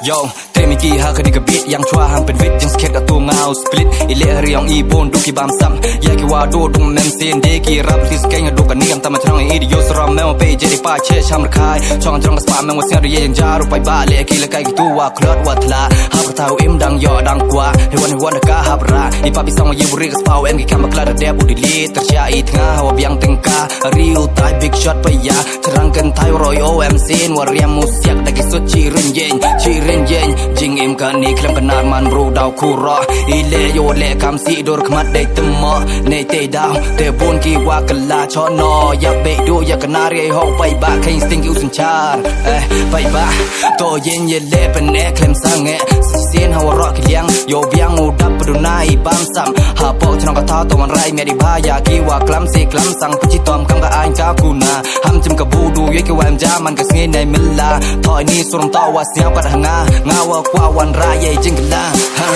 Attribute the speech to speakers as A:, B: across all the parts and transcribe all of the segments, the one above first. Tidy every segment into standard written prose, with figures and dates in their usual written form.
A: Yo, temiki ha kadi kabit yang chua ham pen wit yang sket ka tu ngau split ile riang I bon du ki bam sam ya ki wa do dum mem sen de ki rap sis keng du ka ni gam tam thrang I yo sram mem pe je de pa che cham khai chong chong spa mem wa sia ri yang ja ru pai ba le ki le kai ki tu wa klot wa thla ha ka tau im dang yo dang kwa he wan ka ha bra I pa bi song yi bu ri ka spau en ki kam kla de bu di le ter cha I thnga ha wa biang teng ka riu tai big shot pa ya charang kan thai roi om sen wa riam mu siak da ki so chi rin yen jing im kan ni klam kanar man ru dau khura ile yo le kam si dor khmat dei tmo nei te dau te bon ki wa kala cho no ya be do ya kanar ye ho pai ba khain sting you sun char pai ba to yen ye le pen ne klam sang e sin ha ro ki liang yo biang u dap du nai bam sam ha po chong ka tha to man rai me di ba ya ki wa klam si klam sang pu chi tom kam ka ai ka ku na ham chim ka bu du ye ki wa ja man ka snge nei milla thoi ni surum to wa siam ka nga ngawa kwa wan ra ye jing la ha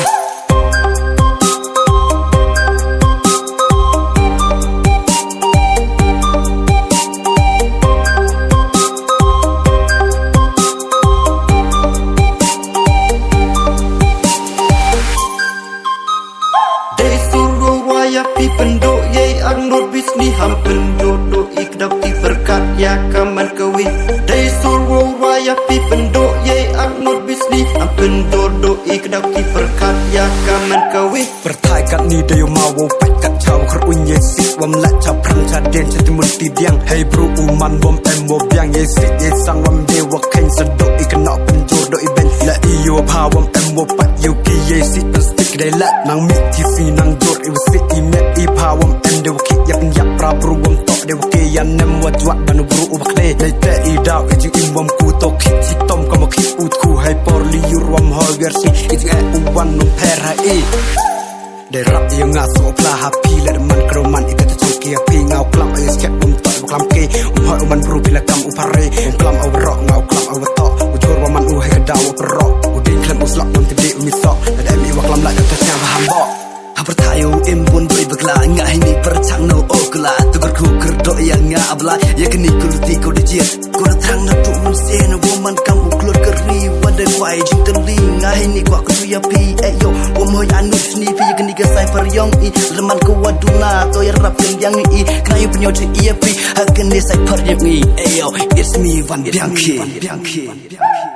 B: Pendo ye arnod bisni ham pendo do ikdap ti berkat ya kaman kawi dai surwo waya pendo ye arnod bisni ham pendo do ikdap ti berkat ya kaman kawi
C: ប្រថៃកាត់នេះដែលមកវបាច់កាត់ឆៅគ្រុញយេស៊ីវំលាក់ចាប់ប្រាំងឆាដេនចិត្តមុនទីទៀងហើយព្រូអ៊ូម៉ាន់វំអែមវៀងយេស៊ីយេសាំងវំដេវខេងសដុអ៊ីកណោពេញជូដុអ៊ីបេនឡាអ៊ីយោផាវំអែមវបាច់យោគីយេស៊ីបស្ទិកដែលឡាណាងមីទីស៊ីណាងជូដអ៊ីវស៊ីអ៊ីមេអ៊ីផាវំអែមដេវគីយ៉ាប់យ៉ាប់ប្រាព្រូវំតដេវគីយ៉ានំវ៉ាត់វ៉ាបានព្រូអ៊ូបក្លេដៃតែអ៊ីដាវអ៊ីជីអ៊ីវំគូតូគីជីតំកុំគីអ៊ូតគូហើយប៉ូលីយូរំហលវេរស៊ីអ៊ីជីអ៊ូវ៉ាន់នំផេរ៉ាអ៊ីได้รับยังงาสูพลาฮับพีและมันกระมันอีกแต่จงเกียพีเงากลับไอ้สเก็ตอุ้มต่อยกลัมเกย์หอยมันรูพิลกรรมอุปารีกลัมเอารอเงากลัมเอาต่อชวนว่ามันให้กระดาวปรอดินเคลมสลับมันติดมีซอกแต่ได้มีว่ากลัมละจะแทงว่าฮัมบอฮับประทายเอาเอ็มบนด้วยบักลาง่ายนี่ประชังโนโอกลาตุกคูกระโดดยังงาอับลาอยากนี่กุลตีกุลเจียกุลทางนัดจุมันเสียนว่ามันกำอุกลดกรีวันได้ไหวจิงตันลีง่ายนี่กว่ากุยาพีเอโยว่าเมื่ออันนุชนี่พี่กันนี่ก็ใส่พยองอีละมันก็วัดดูนาตัวยรับกันยังอีใครอยู่เป็นยอดที่อีพีหักกันนี่ใส่พยองอีเอโย it's me วันเบียงคี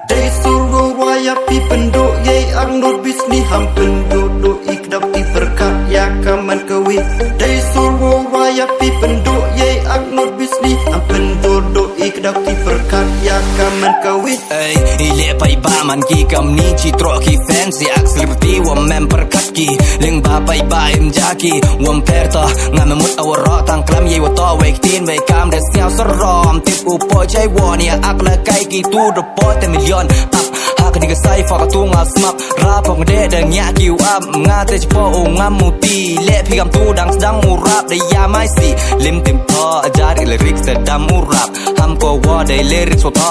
B: ได้สูรวายปีเป็นโดเยอังโนดบิสนี่ฮัมเป็นโดโดอีกดับที่ประกาศยาkaman kawiได้สูรวายปีเป็นโดเยอังโนดบิสนี่ฮัมเป็นโดโดอีกดับที่ประกาศยาkaman kawi
A: เอ้ยเละไปบ้ามันกี่กำนี้ชีตรอกี่แฟนเสียอักษรตีว่าแม่มประคัดกี่เลี้ยงบ้าไปบ้าเอ็มจากีว่าเพร์ต่องานมันมุดเอารอตั้งคลำยี่ว่าต่อเวกตีนเวกามเดสเซียวสรอมติดอุปใจวอเนี่ยอักละไกกี่ตู้ดปอแต่มิลยอนอัพหากนี่ก็ใส่ฟอกตู้งาสมับราพงเดเดงยากิวอัพงาเตจพอองงามมูตีเละพี่กำตู้ดังดังมูรับได้ยาไม่สิลิมติมพอจาริลริกเสดำมูรับฮัมก็ว่าได้เลริกสวท้อ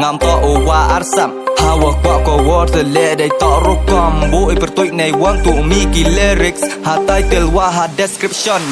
A: งามต่อโอวาอาร์ซัมHawa kwa ko water le dai to ro combo I pertoi nei want to mi ki lyrics ha title wa ha description